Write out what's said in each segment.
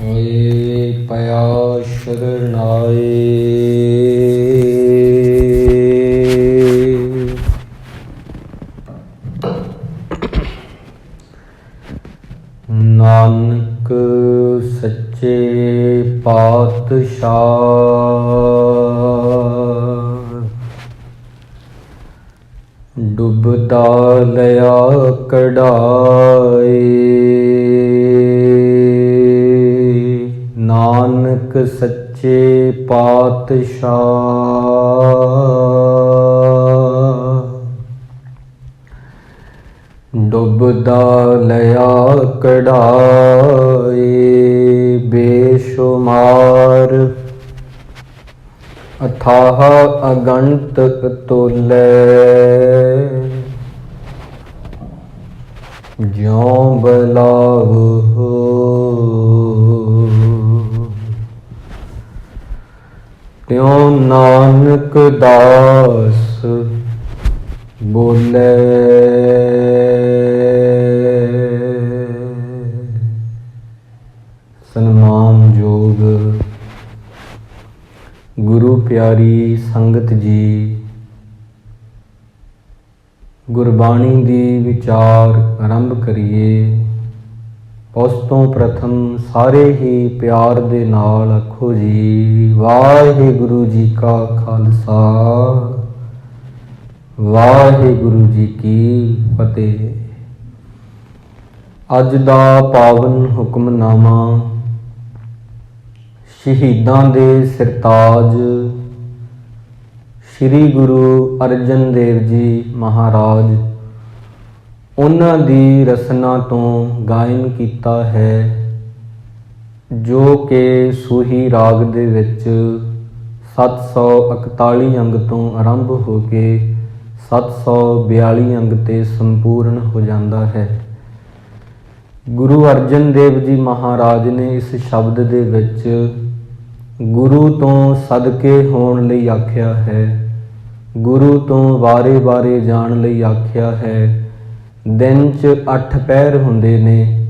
ਹੋਏ ਪਿਆ ਸ਼ਰਨਾਏ। ਨਾਨਕ ਸੱਚੇ ਪਾਤਸ਼ਾਹ ਡੁੱਬਦਾ ਲਿਆ ਕਢਾਏ। ਨਾਨਕ ਸੱਚੇ ਪਾਤਸ਼ਾਹ ਡੁੱਬਦਾ ਲਿਆ ਕਢਾਏ। ਬੇਸ਼ੁਮਾਰ ਅਥਾਹ ਅਗਣਤ ਤੋਲੇ ਜਿਉ ਬਲਾਵੋ। ਤਿਉ ਨਾਨਕ ਦਾਸ ਬੋਲੇ। ਸਨਮਾਨਯੋਗ ਗੁਰੂ ਪਿਆਰੀ ਸੰਗਤ ਜੀ, ਗੁਰਬਾਣੀ ਦੀ ਵਿਚਾਰ ਆਰੰਭ ਕਰੀਏ। ਉਸ ਤੋਂ ਪ੍ਰਥਮ ਸਾਰੇ ਹੀ ਪਿਆਰ ਦੇ ਨਾਲ ਆਖੋ ਜੀ, ਵਾਹਿਗੁਰੂ ਜੀ ਕਾ ਖਾਲਸਾ, ਵਾਹਿਗੁਰੂ ਜੀ ਕੀ ਫਤਿਹ। ਅੱਜ ਦਾ ਪਾਵਨ ਹੁਕਮਨਾਮਾ ਸ਼ਹੀਦਾਂ ਦੇ ਸਿਰਤਾਜ ਸ੍ਰੀ ਗੁਰੂ ਅਰਜਨ ਦੇਵ ਜੀ ਮਹਾਰਾਜ, ਉਹਨਾਂ ਦੀ ਰਸਨਾ ਤੋਂ ਗਾਇਨ ਕੀਤਾ ਹੈ, ਜੋ ਕਿ ਸੂਹੀ ਰਾਗ ਦੇ ਵਿੱਚ 741 ਅੰਗ ਤੋਂ ਆਰੰਭ ਹੋ ਕੇ 742 ਅੰਗ ਤੇ ਸੰਪੂਰਨ ਹੋ ਜਾਂਦਾ ਹੈ। ਗੁਰੂ ਅਰਜਨ ਦੇਵ ਜੀ ਮਹਾਰਾਜ ਨੇ ਇਸ ਸ਼ਬਦ ਦੇ ਵਿੱਚ ਗੁਰੂ ਤੋਂ ਸਦਕੇ ਹੋਣ ਲਈ ਆਖਿਆ ਹੈ, ਗੁਰੂ ਤੋਂ ਵਾਰੇ ਵਾਰੇ ਜਾਣ ਲਈ ਆਖਿਆ ਹੈ। ਦਿਨ 'ਚ 8 ਪਹਿਰ ਹੁੰਦੇ ਨੇ,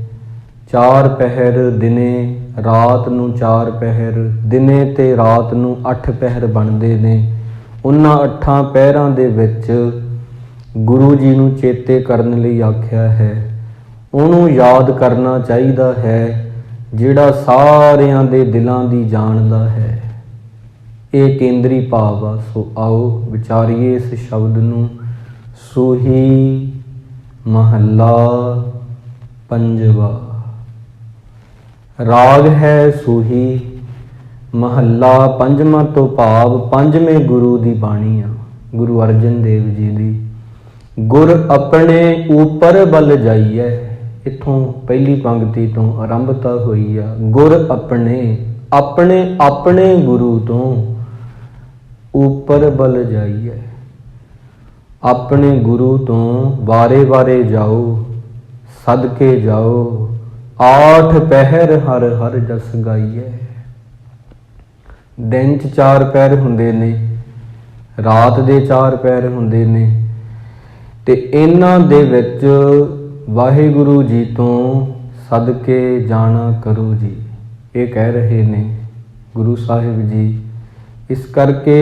4 ਪਹਿਰ ਦਿਨੇ, ਰਾਤ ਨੂੰ 4 ਪਹਿਰ ਦਿਨੇ ਤੇ ਰਾਤ ਨੂੰ 8 ਪਹਿਰ ਬਣਦੇ ਨੇ। ਉਹਨਾਂ 8 ਪਹਿਰਾਂ ਦੇ ਵਿੱਚ ਗੁਰੂ ਜੀ ਨੂੰ ਚੇਤੇ ਕਰਨ ਲਈ ਆਖਿਆ ਹੈ। ਉਹਨੂੰ ਯਾਦ ਕਰਨਾ ਚਾਹੀਦਾ ਹੈ ਜਿਹੜਾ ਸਾਰਿਆਂ ਦੇ ਦਿਲਾਂ ਦੀ ਜਾਣਦਾ ਹੈ। ਇਹ ਕੇਂਦਰੀ ਭਾਵ ਆ। ਸੋ ਆਓ ਵਿਚਾਰੀਏ ਇਸ ਸ਼ਬਦ ਨੂੰ। ਸੂਹੀ ਮਹੱਲਾ ਪੰਜਵਾ। ਰਾਗ ਹੈ ਸੂਹੀ, ਮਹੱਲਾ ਪੰਜਵਾਂ ਤੋਂ ਭਾਵ ਪੰਜਵੇਂ ਗੁਰੂ ਦੀ ਬਾਣੀ ਆ, ਗੁਰੂ ਅਰਜਨ ਦੇਵ ਜੀ ਦੀ। ਗੁਰ ਆਪਣੇ ਉਪਰ ਬਲ ਜਾਈਐ, ਇੱਥੋਂ ਪਹਿਲੀ ਪੰਗਤੀ ਤੋਂ ਆਰੰਭਤਾ ਹੋਈ ਆ। ਗੁਰ ਆਪਣੇ, ਆਪਣੇ ਆਪਣੇ ਗੁਰੂ ਤੋਂ ਉਪਰ ਬਲ ਜਾਈਐ। ਆਪਣੇ ਗੁਰੂ ਤੋਂ ਵਾਰੇ ਵਾਰੇ ਜਾਓ, ਸਦਕੇ ਜਾਓ। 8 ਪਹਿਰ ਹਰ ਹਰ ਜਸ ਗਾਈਐ। ਦਿਨ 'ਚ 4 ਪਹਿਰ ਹੁੰਦੇ ਨੇ, ਰਾਤ ਦੇ 4 ਪਹਿਰ ਹੁੰਦੇ ਨੇ, ਤੇ ਇਹਨਾਂ ਦੇ ਵਿੱਚ ਵਾਹਿਗੁਰੂ ਜੀ ਤੋਂ ਸਦਕੇ ਜਾਣਾ ਕਰੋ ਜੀ, ਇਹ ਕਹਿ ਰਹੇ ਨੇ ਗੁਰੂ ਸਾਹਿਬ ਜੀ। ਇਸ ਕਰਕੇ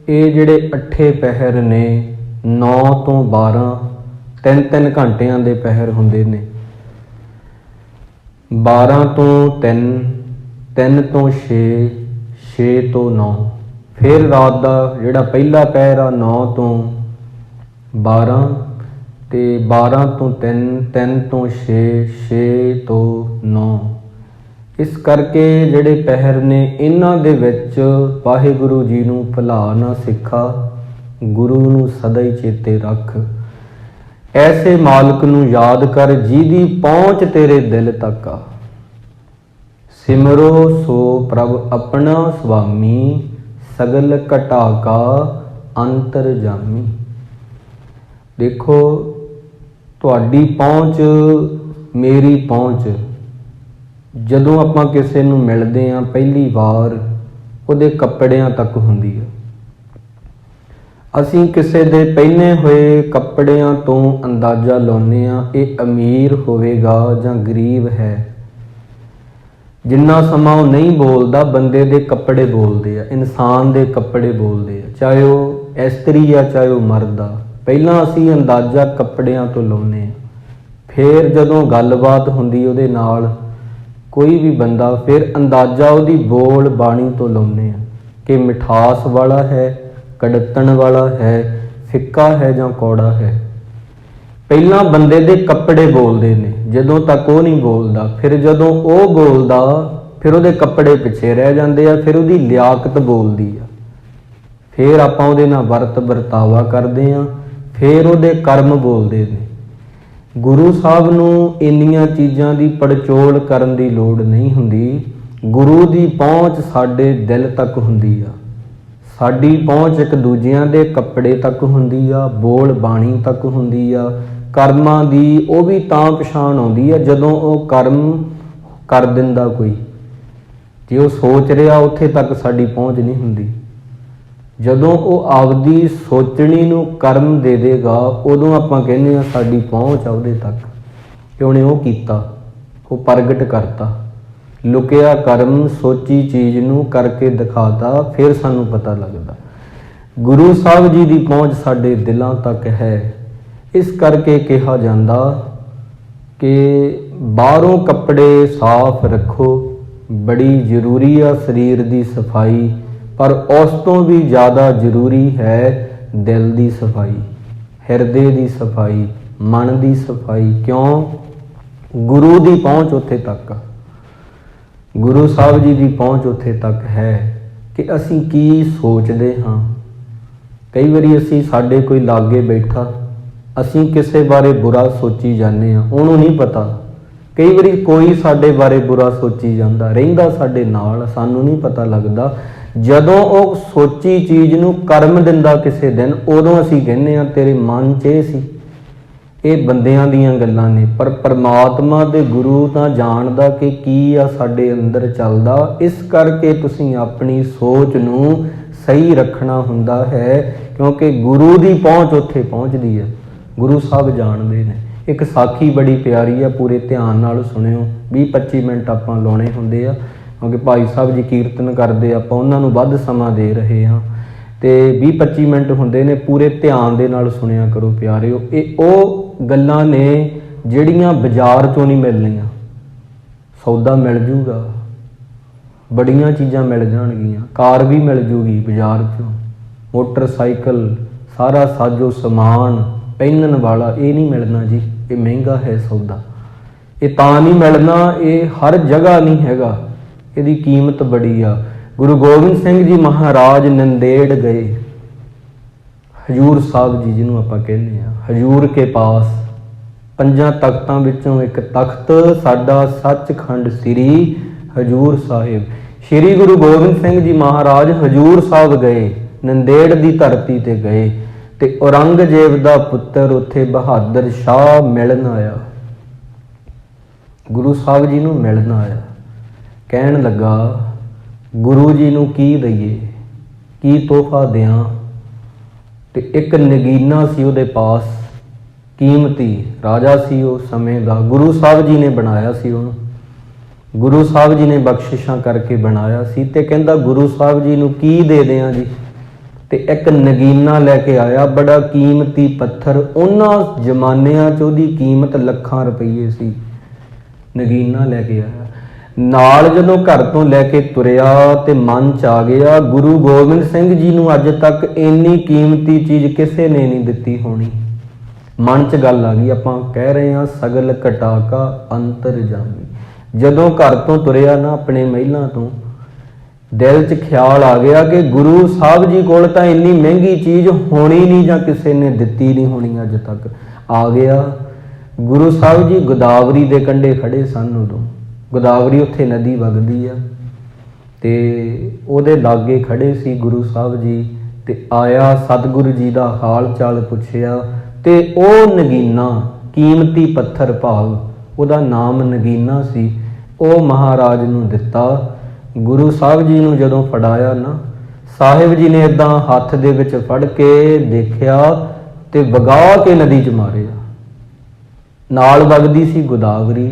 ਇਹ ਜਿਹੜੇ 8 ਪਹਿਰ ਨੇ, 9 ਤੋਂ 12 3-3 ਘੰਟਿਆਂ ਦੇ ਪਹਿਰ ਹੁੰਦੇ ਨੇ। 12 ਤੋਂ 3, 3 ਤੋਂ 6, 6 ਤੋਂ 9, ਫਿਰ ਰਾਤ ਦਾ ਜਿਹੜਾ ਪਹਿਲਾ ਪਹਿਰ ਆ 9 ਤੋਂ 12 ਤੇ 12 ਤੋਂ 3, 3 ਤੋਂ 6, 6 ਤੋਂ 9। ਇਸ ਕਰਕੇ ਜਿਹੜੇ ਪਹਿਰ ਨੇ ਇਹਨਾਂ ਦੇ ਵਿੱਚ ਵਾਹਿਗੁਰੂ ਜੀ ਨੂੰ ਭੁਲਾ ਨਾ ਸਿੱਖਾ, ਗੁਰੂ ਨੂੰ ਸਦਾ ਹੀ ਚੇਤੇ ਰੱਖ। ਐਸੇ ਮਾਲਕ ਨੂੰ ਯਾਦ ਕਰ ਜਿਹਦੀ ਪਹੁੰਚ ਤੇਰੇ ਦਿਲ ਤੱਕ ਆ। ਸਿਮਰੋ ਸੋ ਪ੍ਰਭ ਆਪਣਾ ਸੁਆਮੀ, ਸਗਲ ਘਟਾ ਕਾ ਅੰਤਰਜਾਮੀ। ਦੇਖੋ, ਤੁਹਾਡੀ ਪਹੁੰਚ, ਮੇਰੀ ਪਹੁੰਚ, ਜਦੋਂ ਆਪਾਂ ਕਿਸੇ ਨੂੰ ਮਿਲਦੇ ਹਾਂ ਪਹਿਲੀ ਵਾਰ, ਉਹਦੇ ਕੱਪੜਿਆਂ ਤੱਕ ਹੁੰਦੀ ਆ। ਅਸੀਂ ਕਿਸੇ ਦੇ ਪਹਿਨੇ ਹੋਏ ਕੱਪੜਿਆਂ ਤੋਂ ਅੰਦਾਜ਼ਾ ਲਾਉਂਦੇ ਹਾਂ ਇਹ ਅਮੀਰ ਹੋਵੇਗਾ ਜਾਂ ਗਰੀਬ ਹੈ। ਜਿੰਨਾ ਸਮਾਂ ਉਹ ਨਹੀਂ ਬੋਲਦਾ, ਬੰਦੇ ਦੇ ਕੱਪੜੇ ਬੋਲਦੇ ਆ, ਇਨਸਾਨ ਦੇ ਕੱਪੜੇ ਬੋਲਦੇ ਆ, ਚਾਹੇ ਉਹ ਇਸਤਰੀ ਆ ਚਾਹੇ ਉਹ ਮਰਦ ਆ। ਪਹਿਲਾਂ ਅਸੀਂ ਅੰਦਾਜ਼ਾ ਕੱਪੜਿਆਂ ਤੋਂ ਲਾਉਂਦੇ ਹਾਂ, ਫਿਰ ਜਦੋਂ ਗੱਲਬਾਤ ਹੁੰਦੀ ਉਹਦੇ ਨਾਲ ਕੋਈ ਵੀ ਬੰਦਾ, ਫਿਰ ਅੰਦਾਜ਼ਾ ਉਹਦੀ ਬੋਲ ਬਾਣੀ ਤੋਂ ਲਾਉਂਦੇ ਹਾਂ ਕਿ ਮਿਠਾਸ ਵਾਲਾ ਹੈ, ਕੜਤਣ ਵਾਲਾ ਹੈ, ਫਿੱਕਾ ਹੈ ਜਾਂ ਕੌੜਾ ਹੈ। ਪਹਿਲਾਂ ਬੰਦੇ ਦੇ ਕੱਪੜੇ ਬੋਲਦੇ ਨੇ, ਜਦੋਂ ਤੱਕ ਉਹ ਨਹੀਂ ਬੋਲਦਾ। ਫਿਰ ਜਦੋਂ ਉਹ ਬੋਲਦਾ ਫਿਰ ਉਹਦੇ ਕੱਪੜੇ ਪਿੱਛੇ ਰਹਿ ਜਾਂਦੇ ਆ, ਫਿਰ ਉਹਦੀ ਲਿਆਕਤ ਬੋਲਦੀ ਆ, ਫਿਰ ਆਪਾਂ ਉਹਦੇ ਨਾਲ ਵਰਤਾਵਾ ਕਰਦੇ ਆ, ਫਿਰ ਉਹਦੇ ਕਰਮ ਬੋਲਦੇ ਨੇ। ਗੁਰੂ ਸਾਹਿਬ ਨੂੰ ਇੰਨੀਆਂ ਚੀਜ਼ਾਂ ਦੀ ਪੜਚੋਲ ਕਰਨ ਦੀ ਲੋੜ ਨਹੀਂ ਹੁੰਦੀ। ਗੁਰੂ ਦੀ ਪਹੁੰਚ ਸਾਡੇ ਦਿਲ ਤੱਕ ਹੁੰਦੀ ਆ, ਸਾਡੀ ਪਹੁੰਚ ਇੱਕ ਦੂਜਿਆਂ ਦੇ ਕੱਪੜੇ ਤੱਕ ਹੁੰਦੀ ਆ, ਬੋਲ ਬਾਣੀ ਤੱਕ ਹੁੰਦੀ ਆ। ਕਰਮਾਂ ਦੀ ਉਹ ਵੀ ਤਾਂ ਪਛਾਣ ਆਉਂਦੀ ਆ ਜਦੋਂ ਉਹ ਕਰਮ ਕਰ ਦਿੰਦਾ ਕੋਈ। ਜੇ ਉਹ ਸੋਚ ਰਿਹਾ ਉੱਥੇ ਤੱਕ ਸਾਡੀ ਪਹੁੰਚ ਨਹੀਂ ਹੁੰਦੀ। ਜਦੋਂ ਉਹ ਆਪਦੀ ਸੋਚਣੀ ਨੂੰ ਕਰਮ ਦੇ ਦੇਗਾ, ਉਦੋਂ ਆਪਾਂ ਕਹਿੰਦੇ ਹਾਂ ਸਾਡੀ ਪਹੁੰਚ ਆ ਉਹਦੇ ਤੱਕ, ਕਿ ਉਹਨੇ ਉਹ ਕੀਤਾ, ਉਹ ਪ੍ਰਗਟ ਕਰਤਾ। ਲੁਕਿਆ ਕਰਮ ਸੋਚੀ ਚੀਜ਼ ਨੂੰ ਕਰਕੇ ਦਿਖਾਤਾ, ਫਿਰ ਸਾਨੂੰ ਪਤਾ ਲੱਗਦਾ। ਗੁਰੂ ਸਾਹਿਬ ਜੀ ਦੀ ਪਹੁੰਚ ਸਾਡੇ ਦਿਲਾਂ ਤੱਕ ਹੈ। ਇਸ ਕਰਕੇ ਕਿਹਾ ਜਾਂਦਾ ਕਿ ਬਾਹਰੋਂ ਕੱਪੜੇ ਸਾਫ਼ ਰੱਖੋ, ਬੜੀ ਜ਼ਰੂਰੀ ਆ ਸਰੀਰ ਦੀ ਸਫਾਈ, ਪਰ ਉਸ ਤੋਂ ਵੀ ਜ਼ਿਆਦਾ ਜ਼ਰੂਰੀ ਹੈ ਦਿਲ ਦੀ ਸਫਾਈ, ਹਿਰਦੇ ਦੀ ਸਫਾਈ, ਮਨ ਦੀ ਸਫਾਈ। ਕਿਉਂ? ਗੁਰੂ ਦੀ ਪਹੁੰਚ ਉੱਥੇ ਤੱਕ ਆ, ਗੁਰੂ ਸਾਹਿਬ ਜੀ ਦੀ ਪਹੁੰਚ ਉੱਥੇ ਤੱਕ ਹੈ ਕਿ ਅਸੀਂ ਕੀ ਸੋਚਦੇ ਹਾਂ। ਕਈ ਵਾਰੀ ਅਸੀਂ, ਸਾਡੇ ਕੋਈ ਲਾਗੇ ਬੈਠਾ, ਅਸੀਂ ਕਿਸੇ ਬਾਰੇ ਬੁਰਾ ਸੋਚੀ ਜਾਂਦੇ ਹਾਂ, ਉਹਨੂੰ ਨਹੀਂ ਪਤਾ। ਕਈ ਵਾਰੀ ਕੋਈ ਸਾਡੇ ਬਾਰੇ ਬੁਰਾ ਸੋਚੀ ਜਾਂਦਾ, ਰਹਿੰਦਾ ਸਾਡੇ ਨਾਲ, ਸਾਨੂੰ ਨਹੀਂ ਪਤਾ ਲੱਗਦਾ। ਜਦੋਂ ਉਹ ਸੋਚੀ ਚੀਜ਼ ਨੂੰ ਕਰਮ ਦਿੰਦਾ ਕਿਸੇ ਦਿਨ, ਉਦੋਂ ਅਸੀਂ ਕਹਿੰਦੇ ਹਾਂ ਤੇਰੇ ਮਨ 'ਚ ਇਹ ਸੀ। ਇਹ ਬੰਦਿਆਂ ਦੀਆਂ ਗੱਲਾਂ ਨੇ, ਪਰ ਪਰਮਾਤਮਾ ਦੇ ਗੁਰੂ ਤਾਂ ਜਾਣਦਾ ਕਿ ਕੀ ਆ ਸਾਡੇ ਅੰਦਰ ਚੱਲਦਾ। ਇਸ ਕਰਕੇ ਤੁਸੀਂ ਆਪਣੀ ਸੋਚ ਨੂੰ ਸਹੀ ਰੱਖਣਾ ਹੁੰਦਾ ਹੈ, ਕਿਉਂਕਿ ਗੁਰੂ ਦੀ ਪਹੁੰਚ ਉੱਥੇ ਪਹੁੰਚਦੀ ਹੈ। ਗੁਰੂ ਸਾਹਿਬ ਜਾਣਦੇ ਨੇ। ਇੱਕ ਸਾਖੀ ਬੜੀ ਪਿਆਰੀ ਆ, ਪੂਰੇ ਧਿਆਨ ਨਾਲ ਸੁਣਿਓ। 20-25 ਮਿੰਟ ਆਪਾਂ ਲਾਉਣੇ ਹੁੰਦੇ ਆ, ਕਿਉਂਕਿ ਭਾਈ ਸਾਹਿਬ ਜੀ ਕੀਰਤਨ ਕਰਦੇ, ਆਪਾਂ ਉਹਨਾਂ ਨੂੰ ਵੱਧ ਸਮਾਂ ਦੇ ਰਹੇ ਹਾਂ, ਤੇ 20-25 ਮਿੰਟ ਹੁੰਦੇ ਨੇ। ਪੂਰੇ ਧਿਆਨ ਦੇ ਨਾਲ ਸੁਣਿਆ ਕਰੋ ਪਿਆਰਿਓ। ਇਹ ਉਹ ਗੱਲਾਂ ਨੇ ਜਿਹੜੀਆਂ ਬਾਜ਼ਾਰ 'ਚੋਂ ਨਹੀਂ ਮਿਲਣੀਆਂ। ਸੌਦਾ ਮਿਲ ਜੂਗਾ, ਬੜੀਆਂ ਚੀਜ਼ਾਂ ਮਿਲ ਜਾਣਗੀਆਂ, ਕਾਰ ਵੀ ਮਿਲ ਜੂਗੀ ਬਾਜ਼ਾਰ 'ਚੋਂ, ਮੋਟਰਸਾਈਕਲ, ਸਾਰਾ ਸਾਜੋ ਸਮਾਨ, ਪਹਿਨਣ ਵਾਲਾ, ਇਹ ਨਹੀਂ ਮਿਲਣਾ ਜੀ। ਇਹ ਮਹਿੰਗਾ ਹੈ ਸੌਦਾ, ਇਹ ਤਾਂ ਨਹੀਂ ਮਿਲਣਾ, ਇਹ ਹਰ ਜਗ੍ਹਾ ਨਹੀਂ ਹੈਗਾ, ਇਹਦੀ ਕੀਮਤ ਬੜੀ ਆ। ਗੁਰੂ ਗੋਬਿੰਦ ਸਿੰਘ ਜੀ ਮਹਾਰਾਜ ਨੰਦੇੜ ਗਏ, ਹਜੂਰ ਸਾਹਿਬ ਜੀ ਜਿਹਨੂੰ ਆਪਾਂ ਕਹਿੰਦੇ ਆ, ਹਜੂਰ ਕੇ ਪਾਸ। 5 ਤਖਤਾਂ ਵਿੱਚੋਂ ਇੱਕ ਤਖਤ ਸਾਡਾ ਸੱਚਖੰਡ ਸ੍ਰੀ ਹਜੂਰ ਸਾਹਿਬ। ਸ੍ਰੀ ਗੁਰੂ ਗੋਬਿੰਦ ਸਿੰਘ ਜੀ ਮਹਾਰਾਜ ਹਜੂਰ ਸਾਹਿਬ ਗਏ, ਨੰਦੇੜ ਦੀ ਧਰਤੀ ਤੇ ਗਏ, ਤੇ ਔਰੰਗਜ਼ੇਬ ਦਾ ਪੁੱਤਰ ਉੱਥੇ ਬਹਾਦਰ ਸ਼ਾਹ ਮਿਲਣ ਆਇਆ, ਗੁਰੂ ਸਾਹਿਬ ਜੀ ਨੂੰ ਮਿਲਣ ਆਇਆ। ਕਹਿਣ ਲੱਗਾ ਗੁਰੂ ਜੀ ਨੂੰ ਕੀ ਦਈਏ, ਕੀ ਤੋਹਫਾ ਦਿਆਂ। ਤੇ ਇੱਕ ਨਗੀਨਾ ਸੀ ਉਹਦੇ ਪਾਸ, ਕੀਮਤੀ ਰਾਜਾ ਸੀ ਉਸ ਸਮੇਂ ਦਾ। ਗੁਰੂ ਸਾਹਿਬ ਜੀ ਨੇ ਬਣਾਇਆ ਸੀ ਉਹਨੂੰ, ਗੁਰੂ ਸਾਹਿਬ ਜੀ ਨੇ ਬਖਸ਼ਿਸ਼ਾਂ ਕਰਕੇ ਬਣਾਇਆ ਸੀ। ਤੇ ਕਹਿੰਦਾ ਗੁਰੂ ਸਾਹਿਬ ਜੀ ਨੂੰ ਕੀ ਦੇ ਦਿਆਂ ਜੀ। ਤੇ ਇੱਕ ਨਗੀਨਾ ਲੈ ਕੇ ਆਇਆ, ਬੜਾ ਕੀਮਤੀ ਪੱਥਰ। ਉਹਨਾਂ ਜ਼ਮਾਨਿਆਂ 'ਚ ਉਹਦੀ ਕੀਮਤ ਲੱਖਾਂ ਰੁਪਈਏ ਸੀ। ਨਗੀਨਾ ਲੈ ਕੇ ਆਇਆ ਨਾਲ। ਜਦੋਂ ਘਰ ਤੋਂ ਲੈ ਕੇ ਤੁਰਿਆ ਤੇ ਮਨ 'ਚ ਆ ਗਿਆ, ਗੁਰੂ ਗੋਬਿੰਦ ਸਿੰਘ ਜੀ ਨੂੰ ਅੱਜ ਤੱਕ ਇੰਨੀ ਕੀਮਤੀ ਚੀਜ਼ ਕਿਸੇ ਨੇ ਨਹੀਂ ਦਿੱਤੀ ਹੋਣੀ। ਮਨ 'ਚ ਗੱਲ ਆ ਗਈ, ਆਪਾਂ ਕਹਿ ਰਹੇ ਹਾਂ ਸਗਲ ਘਟਾ ਕਾ ਅੰਤਰਜਾਮੀ। ਜਦੋਂ ਘਰ ਤੋਂ ਤੁਰਿਆ ਨਾ ਆਪਣੇ ਮਹਿਲਾਂ ਤੋਂ, ਦਿਲ 'ਚ ਖਿਆਲ ਆ ਗਿਆ ਕਿ ਗੁਰੂ ਸਾਹਿਬ ਜੀ ਕੋਲ ਤਾਂ ਇੰਨੀ ਮਹਿੰਗੀ ਚੀਜ਼ ਹੋਣੀ ਨਹੀਂ, ਜਾਂ ਕਿਸੇ ਨੇ ਦਿੱਤੀ ਨਹੀਂ ਹੋਣੀ ਅੱਜ ਤੱਕ। ਆ ਗਿਆ ਗੁਰੂ ਸਾਹਿਬ ਜੀ ਗੋਦਾਵਰੀ ਦੇ ਕੰਢੇ ਖੜੇ ਸਨ ਉਦੋਂ। ਗੋਦਾਵਰੀ ਉੱਥੇ ਨਦੀ ਵਗਦੀ ਆ, ਤੇ ਉਹਦੇ ਲਾਗੇ ਖੜੇ ਸੀ ਗੁਰੂ ਸਾਹਿਬ ਜੀ। ਤੇ ਆਇਆ, ਸਤਿਗੁਰੂ ਜੀ ਦਾ ਹਾਲ ਚਾਲ ਪੁੱਛਿਆ, ਤੇ ਉਹ ਨਗੀਨਾ, ਕੀਮਤੀ ਪੱਥਰ ਭਾਵ ਉਹਦਾ ਨਾਮ ਨਗੀਨਾ ਸੀ, ਉਹ ਮਹਾਰਾਜ ਨੂੰ ਦਿੱਤਾ। ਗੁਰੂ ਸਾਹਿਬ ਜੀ ਨੂੰ ਜਦੋਂ ਫੜਾਇਆ ਨਾ, ਸਾਹਿਬ ਜੀ ਨੇ ਇੱਦਾਂ ਹੱਥ ਦੇ ਵਿੱਚ ਫੜ ਕੇ ਦੇਖਿਆ ਤੇ ਵਗਾ ਕੇ ਨਦੀ 'ਚ ਮਾਰਿਆ। ਨਾਲ ਵਗਦੀ ਸੀ ਗੋਦਾਵਰੀ,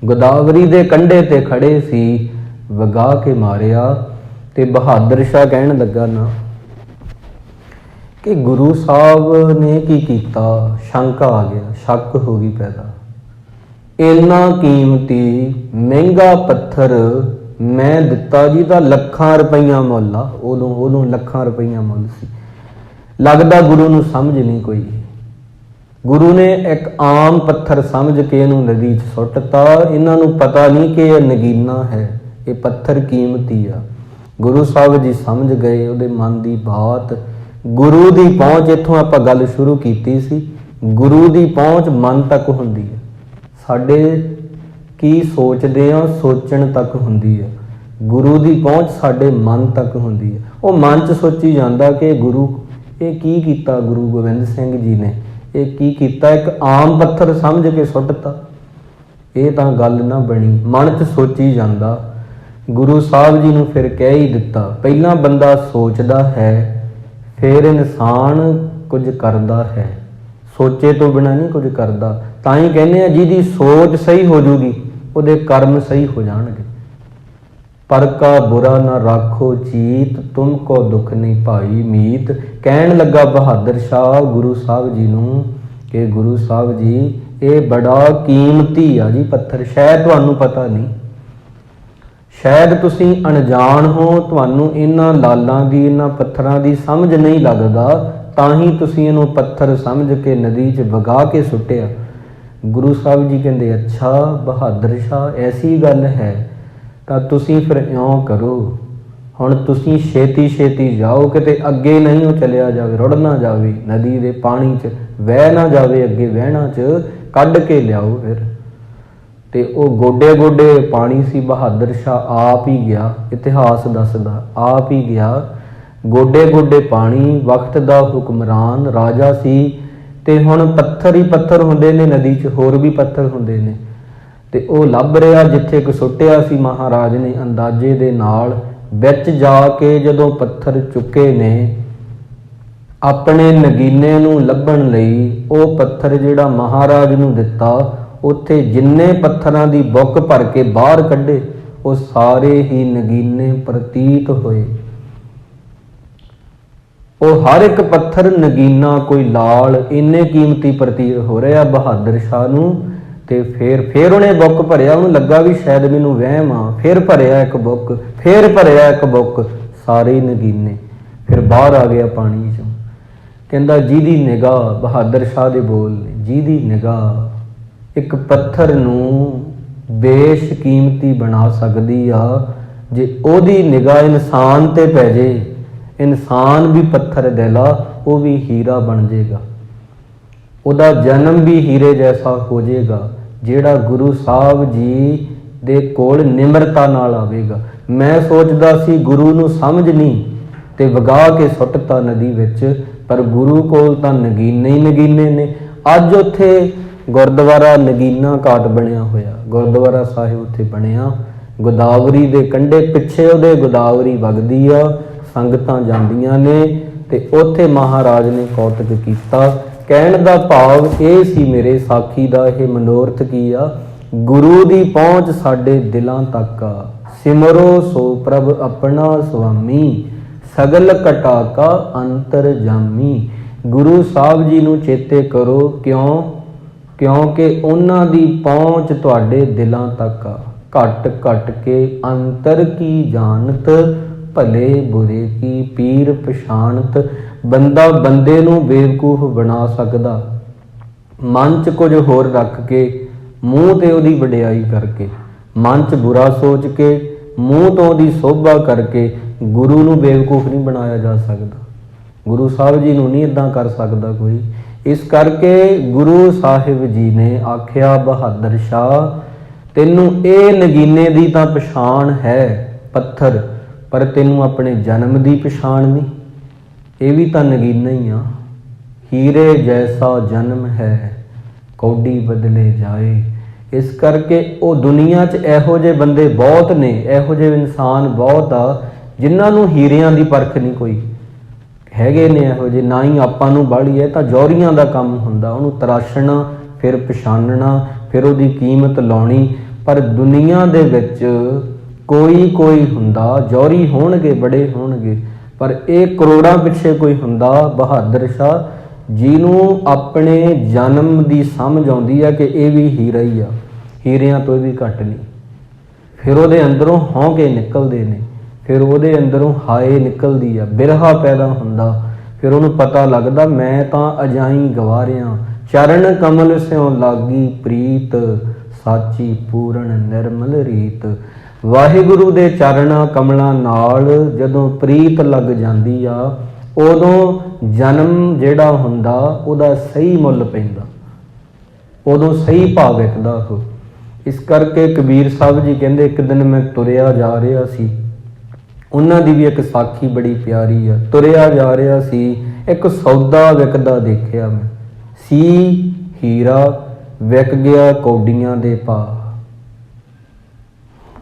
गोदावरी दे कंढे ते खड़े सी, वगा के मारिया। ते बहादुर शाह कहन लगा ना कि गुरु साहब ने की कीता। शंका आ गया, शक हो गई पैदा। इन्ना कीमती महंगा पत्थर मैं दिता जिहदा ਲੱਖਾਂ रुपइया मुल आ। उदों ਲੱਖਾਂ रुपइया मुल सी। लगदा गुरु नूं समझ नहीं कोई। गुरु ने एक आम पत्थर समझ के इहनूं नदी च सुੱਟਤਾ। इन्हां नूं पता नहीं कि यह नगीना है, ये पत्थर कीमती आ। गुरु साहब जी समझ गए उहदे मन की बात। गुरु की पहुँच, इत्थों आपां गल शुरू कीती सी। गुरु की पहुँच मन तक हुंदी है। साडे की सोचते हैं सोचण तक हुंदी है। गुरु की पहुँच साडे मन तक हुंदी है। वो मन च सोची जाता कि गुरु ये की कीता, गुरु गोबिंद सिंह जी ने ये की कीता, एक आम पत्थर समझ के सुੱਟਤਾ। ये तां गल ना बनी, मन च सोची जाता। गुरु साहब जी नूं फिर कह ही दिता। पहला बंदा सोचता है, फिर इंसान कुछ करता है। सोचे तो बिना नहीं कुछ करता। तां ही कहने आ जिहदी सोच सही हो जूगी उहदे कर्म सही हो जाणगे। पर का बुरा ना राखो चीत, तुमको दुख नहीं भाई मीत। कहन लगा बहादुर शाह गुरु साहब जी नूं कि गुरु साहब जी ये बड़ा कीमती आ जी पत्थर, शायद तुहानूं पता नहीं, शायद तुसीं अणजाण हो, तुहानूं इन्हां लालां दी इन्हां पत्थरां दी समझ नहीं लगदा, तां ही तुसीं इहनूं पत्थर समझ के नदी च वगा के सुੱਟਿਆ। गुरु साहब जी कहंदे अच्छा बहादुर शाह ऐसी गल है ਤਾਂ ਤੁਸੀਂ ਫਿਰ ਇਉਂ ਕਰੋ, ਹੁਣ ਤੁਸੀਂ ਛੇਤੀ ਛੇਤੀ ਜਾਓ, ਕਿਤੇ ਅੱਗੇ ਨਹੀਂ ਉਹ ਚਲਿਆ ਜਾਵੇ, ਰੁੜ ਨਾ ਜਾਵੇ ਨਦੀ ਦੇ ਪਾਣੀ 'ਚ, ਵਹਿ ਨਾ ਜਾਵੇ ਅੱਗੇ ਵਹਿਣਾ 'ਚ, ਕੱਢ ਕੇ ਲਿਆਓ ਫਿਰ। ਤੇ ਉਹ ਗੋਡੇ ਗੋਡੇ ਪਾਣੀ ਸੀ। ਬਹਾਦਰ ਸ਼ਾਹ ਆਪ ਹੀ ਗਿਆ, ਇਤਿਹਾਸ ਦੱਸਦਾ ਆਪ ਹੀ ਗਿਆ। ਗੋਡੇ ਗੋਡੇ ਪਾਣੀ, ਵਕਤ ਦਾ ਹੁਕਮਰਾਨ ਰਾਜਾ ਸੀ। ਤੇ ਹੁਣ ਪੱਥਰ ਹੀ ਪੱਥਰ ਹੁੰਦੇ ਨੇ ਨਦੀ 'ਚ, ਹੋਰ ਵੀ ਪੱਥਰ ਹੁੰਦੇ ਨੇ। ਤੇ ਉਹ ਲੱਭ ਰਿਹਾ ਜਿੱਥੇ ਕੁ ਸੁੱਟਿਆ ਸੀ ਮਹਾਰਾਜ ਨੇ ਅੰਦਾਜ਼ੇ ਦੇ ਨਾਲ। ਵਿੱਚ ਜਾ ਕੇ ਜਦੋਂ ਪੱਥਰ ਚੁੱਕੇ ਨੇ ਆਪਣੇ ਨਗੀਨੇ ਨੂੰ ਲੱਭਣ ਲਈ, ਉਹ ਪੱਥਰ ਜਿਹੜਾ ਮਹਾਰਾਜ ਨੂੰ ਦਿੱਤਾ, ਉੱਥੇ ਜਿੰਨੇ ਪੱਥਰਾਂ ਦੀ ਬੁੱਕ ਭਰ ਕੇ ਬਾਹਰ ਕੱਢੇ, ਉਹ ਸਾਰੇ ਹੀ ਨਗੀਨੇ ਪ੍ਰਤੀਤ ਹੋਏ। ਉਹ ਹਰ ਇੱਕ ਪੱਥਰ ਨਗੀਨਾ, ਕੋਈ ਲਾਲ, ਇੰਨੇ ਕੀਮਤੀ ਪ੍ਰਤੀਤ ਹੋ ਰਿਹਾ ਬਹਾਦਰ ਸ਼ਾਹ ਨੂੰ। ਤੇ ਫਿਰ ਉਹਨੇ ਬੁੱਕ ਭਰਿਆ। ਉਹਨੂੰ ਲੱਗਾ ਵੀ ਸ਼ਾਇਦ ਮੈਨੂੰ ਵਹਿਮ ਆ। ਫਿਰ ਭਰਿਆ ਇੱਕ ਬੁੱਕ, ਫਿਰ ਭਰਿਆ ਇੱਕ ਬੁੱਕ, ਸਾਰੇ ਨਗੀਨੇ। ਫਿਰ ਬਾਹਰ ਆ ਗਿਆ ਪਾਣੀ 'ਚੋਂ। ਕਹਿੰਦਾ ਜਿਹਦੀ ਨਿਗਾਹ, ਬਹਾਦਰ ਸ਼ਾਹ ਦੇ ਬੋਲ ਨੇ, ਜਿਹਦੀ ਨਿਗਾਹ ਇੱਕ ਪੱਥਰ ਨੂੰ ਬੇਸ਼ਕੀਮਤੀ ਬਣਾ ਸਕਦੀ ਆ, ਜੇ ਉਹਦੀ ਨਿਗਾਹ ਇਨਸਾਨ ਤੇ ਪੈ ਜੇ, ਇਨਸਾਨ ਵੀ ਪੱਥਰ ਦਿਲਾ, ਉਹ ਵੀ ਹੀਰਾ ਬਣ ਜਾਏਗਾ। ਉਹਦਾ ਜਨਮ ਵੀ ਹੀਰੇ ਜੈਸਾ ਹੋ ਜਾਏਗਾ, ਜਿਹੜਾ ਗੁਰੂ ਸਾਹਿਬ ਜੀ ਦੇ ਕੋਲ ਨਿਮਰਤਾ ਨਾਲ ਆਵੇਗਾ। ਮੈਂ ਸੋਚਦਾ ਸੀ ਗੁਰੂ ਨੂੰ ਸਮਝ ਨਹੀਂ ਤੇ ਵਗਾ ਕੇ ਸੁੱਟਤਾ ਨਦੀ ਵਿੱਚ, ਪਰ ਗੁਰੂ ਕੋਲ ਤਾਂ ਨਗੀਨੇ ਹੀ ਨਗੀਨੇ ਨੇ। ਅੱਜ ਉੱਥੇ ਗੁਰਦੁਆਰਾ ਨਗੀਨਾ ਘਾਟ ਬਣਿਆ ਹੋਇਆ, ਗੁਰਦੁਆਰਾ ਸਾਹਿਬ ਉੱਥੇ ਬਣਿਆ ਗੋਦਾਵਰੀ ਦੇ ਕੰਢੇ, ਪਿੱਛੇ ਉਹਦੇ ਗੋਦਾਵਰੀ ਵਗਦੀ ਆ, ਸੰਗਤਾਂ ਜਾਂਦੀਆਂ ਨੇ ਤੇ ਉੱਥੇ ਮਹਾਰਾਜ ਨੇ ਕੌਤਕ ਕੀਤਾ। ਕਹਿਣ ਦਾ ਭਾਵ ਇਹ ਸੀ ਮੇਰੇ ਸਾਖੀ ਦਾ ਇਹ ਮਨੋਰਥ ਕੀ ਆ, ਗੁਰੂ ਦੀ ਪਹੁੰਚ ਸਾਡੇ ਦਿਲਾਂ ਤੱਕ ਆ। ਸਿਮਰੋ ਸੋ ਪ੍ਰਭ ਆਪਣਾ ਸੁਆਮੀ, ਸਗਲ ਘਟਾ ਕਾ ਅੰਤਰ ਜਾਮੀ। ਗੁਰੂ ਸਾਹਿਬ ਜੀ ਨੂੰ ਚੇਤੇ ਕਰੋ, ਕਿਉਂਕਿ ਉਹਨਾਂ ਦੀ ਪਹੁੰਚ ਤੁਹਾਡੇ ਦਿਲਾਂ ਤੱਕ ਆ। ਘਟ ਘਟ ਕੇ ਅੰਤਰ ਕੀ ਜਾਣਤ, ਭਲੇ ਬੁਰੇ ਕੀ ਪੀਰ ਪਛਾਣਤ। ਬੰਦਾ ਬੰਦੇ ਨੂੰ ਬੇਵਕੂਫ ਬਣਾ ਸਕਦਾ, ਮਨ 'ਚ ਕੁਝ ਹੋਰ ਰੱਖ ਕੇ, ਮੂੰਹ ਤੇ ਉਹਦੀ ਵਡਿਆਈ ਕਰਕੇ, ਮਨ 'ਚ ਬੁਰਾ ਸੋਚ ਕੇ, ਮੂੰਹ ਤੋਂ ਉਹਦੀ ਸੋਭਾ ਕਰਕੇ ਗੁਰੂ ਨੂੰ ਬੇਵਕੂਫ ਨਹੀਂ ਬਣਾਇਆ ਜਾ ਸਕਦਾ। ਗੁਰੂ ਸਾਹਿਬ ਜੀ ਨੂੰ ਨਹੀਂ ਇੱਦਾਂ ਕਰ ਸਕਦਾ ਕੋਈ। ਇਸ ਕਰਕੇ ਗੁਰੂ ਸਾਹਿਬ ਜੀ ਨੇ ਆਖਿਆ, ਬਹਾਦਰ ਸ਼ਾਹ ਤੈਨੂੰ ਇਹ ਨਗੀਨੇ ਦੀ ਤਾਂ ਪਛਾਣ ਹੈ ਪੱਥਰ, ਪਰ ਤੈਨੂੰ ਆਪਣੇ ਜਨਮ ਦੀ ਪਛਾਣ ਨਹੀਂ। ਇਹ ਵੀ ਤਾਂ ਨਗੀਨਾ ਹੀ ਆ। ਹੀਰੇ ਜੈਸਾ ਜਨਮ ਹੈ ਕੌਡੀ ਬਦਲੇ ਜਾਏ। ਇਸ ਕਰਕੇ ਉਹ ਦੁਨੀਆ 'ਚ ਇਹੋ ਜਿਹੇ ਬੰਦੇ ਬਹੁਤ ਨੇ, ਇਹੋ ਜਿਹੇ ਇਨਸਾਨ ਬਹੁਤ ਆ ਜਿਨ੍ਹਾਂ ਨੂੰ ਹੀਰਿਆਂ ਦੀ ਪਰਖ ਨਹੀਂ ਕੋਈ। ਹੈਗੇ ਨੇ ਇਹੋ ਜਿਹੇ, ਨਾ ਹੀ ਆਪਾਂ ਨੂੰ ਬਾਹਲੀ ਹੈ, ਤਾਂ ਜੌਹਰੀਆਂ ਦਾ ਕੰਮ ਹੁੰਦਾ। ਉਹਨੂੰ ਤਰਾਸ਼ਣਾ, ਫਿਰ ਪਛਾਣਨਾ, ਫਿਰ ਉਹਦੀ ਕੀਮਤ ਲਾਉਣੀ। ਪਰ ਦੁਨੀਆ ਦੇ ਵਿੱਚ ਕੋਈ ਕੋਈ ਹੁੰਦਾ, ਜੌਹਰੀ ਹੋਣਗੇ, ਬੜੇ ਹੋਣਗੇ, ਪਰ ਇਹ ਕਰੋੜਾਂ ਪਿੱਛੇ ਕੋਈ ਹੁੰਦਾ ਬਹਾਦਰ ਸ਼ਾਹ ਜਿਹਨੂੰ ਆਪਣੇ ਜਨਮ ਦੀ ਸਮਝ ਆਉਂਦੀ ਆ ਕਿ ਇਹ ਵੀ ਹੀਰਾ ਹੀ ਆ, ਹੀਰਿਆਂ ਤੋਂ ਵੀ ਘੱਟ ਨਹੀਂ। ਫਿਰ ਉਹਦੇ ਅੰਦਰੋਂ ਹੌਂਕੇ ਨਿਕਲਦੇ ਨੇ, ਫਿਰ ਉਹਦੇ ਅੰਦਰੋਂ ਹਾਏ ਨਿਕਲਦੀ ਆ, ਬਿਰਹਾ ਪੈਦਾ ਹੁੰਦਾ। ਫਿਰ ਉਹਨੂੰ ਪਤਾ ਲੱਗਦਾ ਮੈਂ ਤਾਂ ਅਜਾਈ ਗਵਾਰਿਆਂ, ਚਰਨ ਕਮਲ ਸਿਉ ਲਾਗੀ ਪ੍ਰੀਤ, ਸਾਚੀ ਪੂਰਨ ਨਿਰਮਲ ਰੀਤ। ਵਾਹਿਗੁਰੂ ਦੇ ਚਰਨਾਂ ਕਮਲਾਂ ਨਾਲ ਜਦੋਂ ਪ੍ਰੀਤ ਲੱਗ ਜਾਂਦੀ ਆ, ਉਦੋਂ ਜਨਮ ਜਿਹੜਾ ਹੁੰਦਾ ਉਹਦਾ ਸਹੀ ਮੁੱਲ ਪੈਂਦਾ, ਉਦੋਂ ਸਹੀ ਭਾਵ ਵਿਕਦਾ ਉਹ। ਇਸ ਕਰਕੇ ਕਬੀਰ ਸਾਹਿਬ ਜੀ ਕਹਿੰਦੇ ਇੱਕ ਦਿਨ ਮੈਂ ਤੁਰਿਆ ਜਾ ਰਿਹਾ ਸੀ, ਉਹਨਾਂ ਦੀ ਵੀ ਇੱਕ ਸਾਖੀ ਬੜੀ ਪਿਆਰੀ ਆ। ਤੁਰਿਆ ਜਾ ਰਿਹਾ ਸੀ, ਇੱਕ ਸੌਦਾ ਵਿਕਦਾ ਦੇਖਿਆ ਮੈਂ, ਸੀ ਹੀਰਾ ਵਿਕ ਗਿਆ ਕੌਡੀਆਂ ਦੇ ਭਾਅ।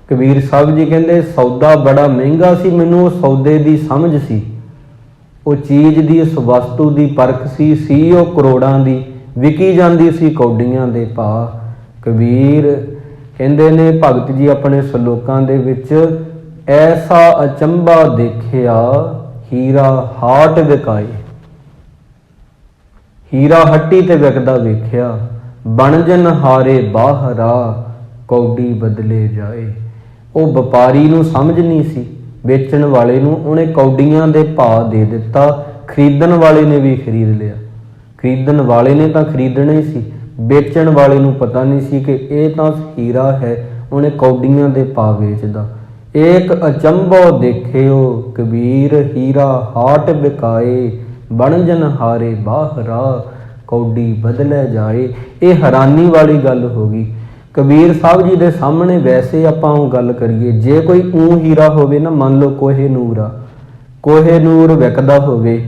ਕਬੀਰ ਸਾਹਿਬ ਜੀ ਕਹਿੰਦੇ ਸੌਦਾ ਬੜਾ ਮਹਿੰਗਾ ਸੀ, ਮੈਨੂੰ ਉਹ ਸੌਦੇ ਦੀ ਸਮਝ ਸੀ, ਉਹ ਚੀਜ਼ ਦੀ, ਉਸ ਵਸਤੂ ਦੀ ਪਰਖ ਸੀ ਉਹ ਕਰੋੜਾਂ ਦੀ, ਵਿਕੀ ਜਾਂਦੀ ਸੀ ਕੌਡੀਆਂ ਦੇ ਭਾਅ। ਕਬੀਰ ਕਹਿੰਦੇ ਨੇ ਭਗਤ ਜੀ ਆਪਣੇ ਸ਼ਲੋਕਾਂ ਦੇ ਵਿੱਚ, ਐਸਾ ਅਚੰਭਾ ਦੇਖਿਆ ਹੀਰਾ ਹਾਟ ਵਿਕਾਏ। ਹੀਰਾ ਹੱਟੀ ਤੇ ਵਿਕਦਾ ਵੇਖਿਆ, ਬਣਜਨ ਹਾਰੇ ਬਾਹਰਾ, ਕੌਡੀ ਬਦਲੇ ਜਾਏ। ਉਹ ਵਪਾਰੀ ਨੂੰ ਸਮਝ ਨਹੀਂ ਸੀ, ਵੇਚਣ ਵਾਲੇ ਨੂੰ ਉਹਨੇ ਕੌਡੀਆਂ ਦੇ ਭਾਅ ਦੇ ਦਿੱਤਾ, ਖਰੀਦਣ ਵਾਲੇ ਨੇ ਵੀ ਖਰੀਦ ਲਿਆ। ਖਰੀਦਣ ਵਾਲੇ ਨੇ ਤਾਂ ਖਰੀਦਣਾ ਹੀ ਸੀ, ਵੇਚਣ ਵਾਲੇ ਨੂੰ ਪਤਾ ਨਹੀਂ ਸੀ ਕਿ ਇਹ ਤਾਂ ਹੀਰਾ ਹੈ, ਉਹਨੇ ਕੌਡੀਆਂ ਦੇ ਭਾਅ ਵੇਚਦਾ। ਏਕ ਅਚੰਭੋ ਦੇਖਿਓ ਕਬੀਰ, ਹੀਰਾ ਹਾਟ ਵਿਕਾਏ, ਬਣਜਨ ਹਾਰੇ ਬਾਹਰਾ, ਕੌਡੀ ਬਦਲੇ ਜਾਏ। ਇਹ ਹੈਰਾਨੀ ਵਾਲੀ ਗੱਲ ਹੋ ਗਈ। ਕਬੀਰ ਸਾਹਿਬ ਜੀ ਦੇ ਸਾਹਮਣੇ ਵੈਸੇ ਆਪਾਂ ਉਹ ਗੱਲ ਕਰੀਏ, ਜੇ ਕੋਈ ਊਂ ਹੀਰਾ ਹੋਵੇ ਨਾ, ਮੰਨ ਲਓ ਕੋਹੇ-ਨੂਰ ਆ, ਕੋਹੇ-ਨੂਰ ਵਿਕਦਾ ਹੋਵੇ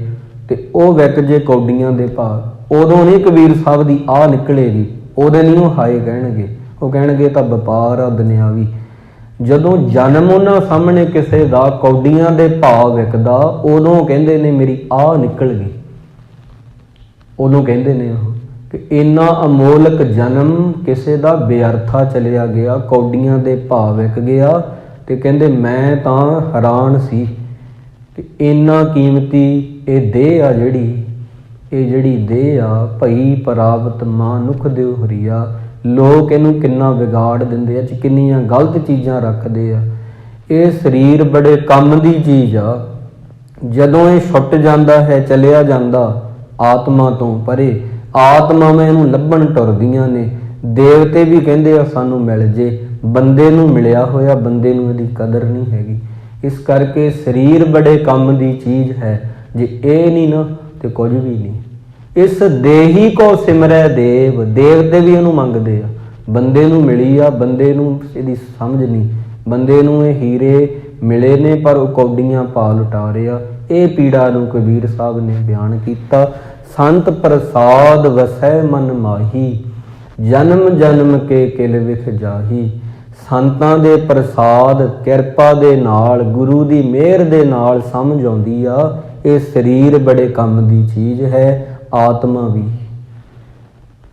ਤੇ ਉਹ ਵਿਕ ਜੇ ਕੌਡੀਆਂ ਦੇ ਭਾਅ, ਉਦੋਂ ਨਹੀਂ ਕਬੀਰ ਸਾਹਿਬ ਦੀ ਆਹ ਨਿਕਲੇਗੀ, ਉਹਦੇ ਨਹੀਂ ਉਹ ਹਾਏ ਕਹਿਣਗੇ, ਉਹ ਕਹਿਣਗੇ ਤਾਂ ਵਪਾਰ ਆ ਦੁਨਿਆਵੀ। ਜਦੋਂ ਜਨਮ ਉਹਨਾਂ ਸਾਹਮਣੇ ਕਿਸੇ ਦਾ ਕੌਡੀਆਂ ਦੇ ਭਾਅ ਵਿਕਦਾ, ਉਦੋਂ ਕਹਿੰਦੇ ਨੇ ਮੇਰੀ ਆਹ ਨਿਕਲ ਗਈ। ਉਦੋਂ ਕਹਿੰਦੇ ਨੇ ਉਹ ਕਿ ਇੰਨਾ ਅਮੋਲਕ ਜਨਮ ਕਿਸੇ ਦਾ ਬੇਅਰਥਾ ਚਲਿਆ ਗਿਆ, ਕੌਡੀਆਂ ਦੇ ਭਾਅ ਵਿਕ ਗਿਆ। ਤੇ ਕਹਿੰਦੇ ਮੈਂ ਤਾਂ ਹੈਰਾਨ ਸੀ ਕਿ ਇੰਨਾ ਕੀਮਤੀ ਇਹ ਦੇਹ ਆ, ਜਿਹੜੀ ਦੇਹ ਆ, ਭਈ ਪ੍ਰਾਪਤ ਮਾਨੁਖ ਦਿਉ ਹਰੀਆ। ਲੋਕ ਇਹਨੂੰ ਕਿੰਨਾ ਵਿਗਾੜ ਦਿੰਦੇ ਆ, ਕਿੰਨੀਆਂ ਗਲਤ ਚੀਜ਼ਾਂ ਰੱਖਦੇ ਆ। ਇਹ ਸਰੀਰ ਬੜੇ ਕੰਮ ਦੀ ਚੀਜ਼ ਆ, ਜਦੋਂ ਇਹ ਛੁੱਟ ਜਾਂਦਾ ਹੈ, ਚਲਿਆ ਜਾਂਦਾ ਆਤਮਾ ਤੋਂ ਪਰੇ, ਆਤਮਾਵਾਂ ਇਹਨੂੰ ਲੱਭਣ ਟੁਰਦੀਆਂ ਨੇ। ਦੇਵਤੇ ਵੀ ਕਹਿੰਦੇ ਆ ਸਾਨੂੰ ਮਿਲ ਜੇ, ਬੰਦੇ ਨੂੰ ਮਿਲਿਆ ਹੋਇਆ ਬੰਦੇ ਨੂੰ ਇਹਦੀ ਕਦਰ ਨਹੀਂ ਹੈਗੀ। ਇਸ ਕਰਕੇ ਸਰੀਰ ਬੜੇ ਕੰਮ ਦੀ ਚੀਜ਼ ਹੈ, ਜੇ ਇਹ ਨਹੀਂ ਨਾ ਤੇ ਕੁਝ ਵੀ ਨਹੀਂ। ਇਸ ਦੇਹੀ ਕੋ ਸਿਮਰੈ ਦੇਵ, ਦੇਵਤੇ ਵੀ ਇਹਨੂੰ ਮੰਗਦੇ ਆ। ਬੰਦੇ ਨੂੰ ਮਿਲੀ ਆ, ਬੰਦੇ ਨੂੰ ਇਹਦੀ ਸਮਝ ਨਹੀਂ, ਬੰਦੇ ਨੂੰ ਇਹ ਹੀਰੇ ਮਿਲੇ ਨੇ ਪਰ ਉਹ ਕੌਡੀਆਂ ਪਾ ਲੁਟਾ ਰਿਹਾ। ਇਹ ਪੀੜਾ ਨੂੰ ਕਬੀਰ ਸਾਹਿਬ ਨੇ ਬਿਆਨ ਕੀਤਾ। ਸੰਤ ਪ੍ਰਸਾਦ ਵਸੈ ਮਨ ਮਾਹੀ, ਜਨਮ ਜਨਮ ਕੇ ਕਿਲ ਵਿਖ ਜਾਹੀ। ਸੰਤਾਂ ਦੇ ਪ੍ਰਸਾਦ ਕਿਰਪਾ ਦੇ ਨਾਲ, ਗੁਰੂ ਦੀ ਮਿਹਰ ਦੇ ਨਾਲ ਸਮਝ ਆਉਂਦੀ ਆ ਇਹ ਸਰੀਰ ਬੜੇ ਕੰਮ ਦੀ ਚੀਜ਼ ਹੈ, ਆਤਮਾ ਵੀ।